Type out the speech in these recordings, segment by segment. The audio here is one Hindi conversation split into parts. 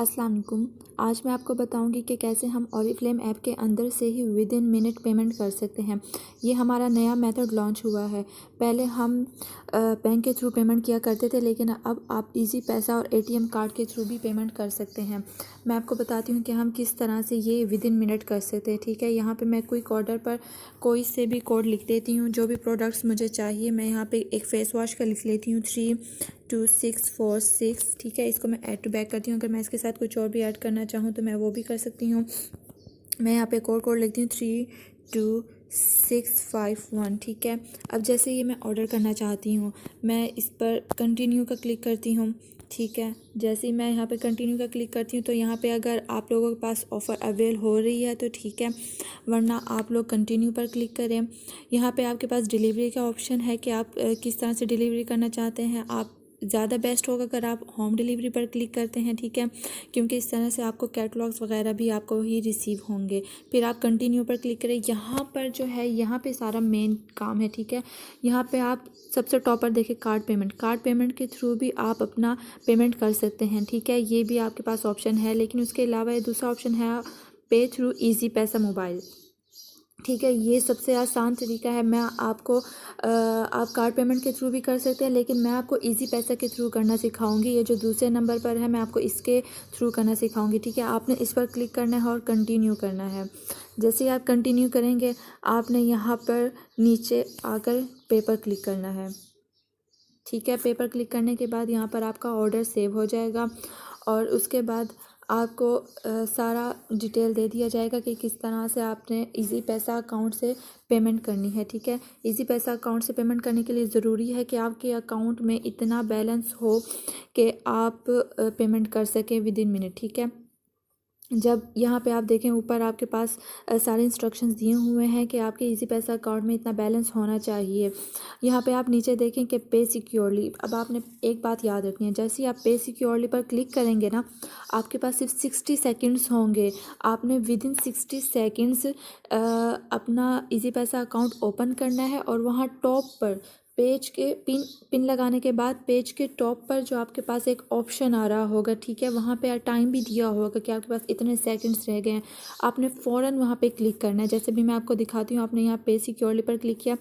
अस्सलाम वालेकुम। आज मैं आपको बताऊंगी कि कैसे हम ऑरिफ्लेम ऐप के अंदर से ही विद इन मिनट पेमेंट कर सकते हैं। ये हमारा नया मेथड लॉन्च हुआ है। पहले हम बैंक के थ्रू पेमेंट किया करते थे, लेकिन अब आप इजी पैसा और एटीएम कार्ड के थ्रू भी पेमेंट कर सकते हैं। मैं आपको बताती हूँ कि हम किस तरह से ये विद इन मिनट कर सकते हैं। ठीक है, यहाँ पे मैं क्विक ऑर्डर पर कोई से भी कोड लिख देती हूँ, जो भी प्रोडक्ट्स मुझे चाहिए। मैं यहाँ पे एक फ़ेस वॉश का लिख लेती हूँ 32646। ठीक है, इसको मैं ऐड टू बैक करती हूँ। अगर मैं इसके साथ कुछ और भी ऐड करना चाहूँ तो मैं वो भी कर सकती हूँ। मैं यहाँ पे कोड लिखती हूँ 32651। ठीक है, अब जैसे ये मैं ऑर्डर करना चाहती हूँ, मैं इस पर कंटिन्यू का क्लिक करती हूँ। ठीक है, जैसे ही मैं यहाँ पे कंटिन्यू का क्लिक करती हूँ तो यहाँ पे अगर आप लोगों के पास ऑफ़र अवेल हो रही है तो ठीक है, वरना आप लोग कंटिन्यू पर क्लिक करें। यहाँ पे आपके पास डिलीवरी का ऑप्शन है कि आप किस तरह से डिलीवरी करना चाहते हैं। आप ज़्यादा बेस्ट होगा अगर आप होम डिलीवरी पर क्लिक करते हैं। ठीक है, क्योंकि इस तरह से आपको कैटलॉग्स वगैरह भी आपको ही रिसीव होंगे। फिर आप कंटिन्यू पर क्लिक करें। यहाँ पर जो है, यहाँ पे सारा मेन काम है। ठीक है, यहाँ पे आप सबसे टॉप पर देखें कार्ड पेमेंट के थ्रू भी आप अपना पेमेंट कर सकते हैं। ठीक है, ये भी आपके पास ऑप्शन है, लेकिन उसके अलावा ये दूसरा ऑप्शन है पे थ्रू ईजी पैसा मोबाइल। ठीक है, ये सबसे आसान तरीका है। मैं आपको आप कार्ड पेमेंट के थ्रू भी कर सकते हैं, लेकिन मैं आपको इजी पैसा के थ्रू करना सिखाऊंगी। ये जो दूसरे नंबर पर है, मैं आपको इसके थ्रू करना सिखाऊंगी। ठीक है, आपने इस पर क्लिक करना है और कंटिन्यू करना है। जैसे ही आप कंटिन्यू करेंगे, आपने यहाँ पर नीचे आकर पे पर क्लिक करना है। ठीक है, पे पर क्लिक करने के बाद यहाँ पर आपका ऑर्डर सेव हो जाएगा और उसके बाद आपको सारा डिटेल दे दिया जाएगा कि किस तरह से आपने इजी पैसा अकाउंट से पेमेंट करनी है। ठीक है, इजी पैसा अकाउंट से पेमेंट करने के लिए ज़रूरी है कि आपके अकाउंट में इतना बैलेंस हो कि आप पेमेंट कर सकें विद इन मिनट। ठीक है, जब यहाँ पे आप देखें ऊपर आपके पास सारे इंस्ट्रक्शंस दिए हुए हैं कि आपके इजी पैसा अकाउंट में इतना बैलेंस होना चाहिए। यहाँ पे आप नीचे देखें कि पे सिक्योरली। अब आपने एक बात याद रखनी है, जैसे ही आप पे सिक्योरली पर क्लिक करेंगे ना, आपके पास सिर्फ 60 सेकंड्स होंगे। आपने विद इन 60 सेकंड्स अपना इजी पैसा अकाउंट ओपन करना है और वहाँ टॉप पर पेज के पिन लगाने के बाद पेज के टॉप पर जो आपके पास एक ऑप्शन आ रहा होगा, ठीक है, वहाँ पे टाइम भी दिया होगा कि आपके पास इतने सेकंड्स रह गए हैं। आपने फ़ौरन वहाँ पे क्लिक करना है। जैसे भी मैं आपको दिखाती हूँ, आपने यहाँ पे सिक्योरली पर क्लिक किया।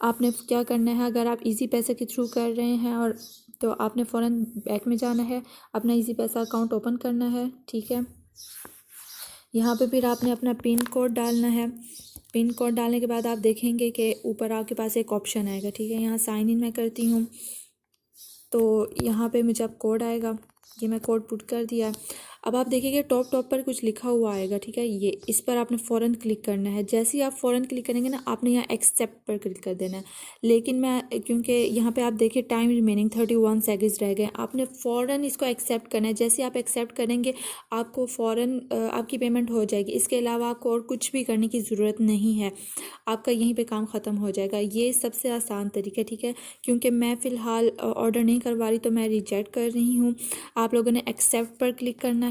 आपने क्या करना है, अगर आप इजी पैसे के थ्रू कर रहे हैं और तो आपने फ़ौरन बैक में जाना है, अपना इजी पैसा अकाउंट ओपन करना है। ठीक है, यहाँ पे फिर आपने अपना पिन कोड डालना है। पिन कोड डालने के बाद आप देखेंगे कि ऊपर आपके पास एक ऑप्शन आएगा। ठीक है, यहाँ साइन इन मैं करती हूँ तो यहाँ पे मुझे अब कोड आएगा। ये मैं कोड पुट कर दिया। अब आप देखिएगा टॉप पर कुछ लिखा हुआ आएगा। ठीक है, ये इस पर आपने फ़ौरन क्लिक करना है। जैसे ही आप फ़ौरन क्लिक करेंगे ना, आपने यहाँ एक्सेप्ट पर क्लिक कर देना है। लेकिन मैं क्योंकि यहाँ पे आप देखिए टाइम रिमेनिंग 31 सेकंड्स रह गए, आपने फ़ौरन इसको एक्सेप्ट करना है। जैसे आप एक्सेप्ट करेंगे, आपको फ़ौरन आपकी पेमेंट हो जाएगी। इसके अलावा आपको और कुछ भी करने की ज़रूरत नहीं है, आपका यहीं पे काम ख़त्म हो जाएगा। ये सबसे आसान तरीका है। ठीक है, क्योंकि मैं फ़िलहाल ऑर्डर नहीं करवा रही तो मैं रिजेक्ट कर रही हूँ। आप लोगों ने एक्सेप्ट पर क्लिक करना है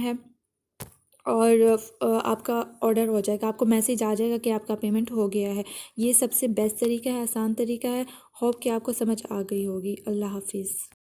और आपका ऑर्डर हो जाएगा। आपको मैसेज आ जाएगा कि आपका पेमेंट हो गया है। ये सबसे बेस्ट तरीका है, आसान तरीका है। होप कि आपको समझ आ गई होगी। अल्लाह हाफिज़।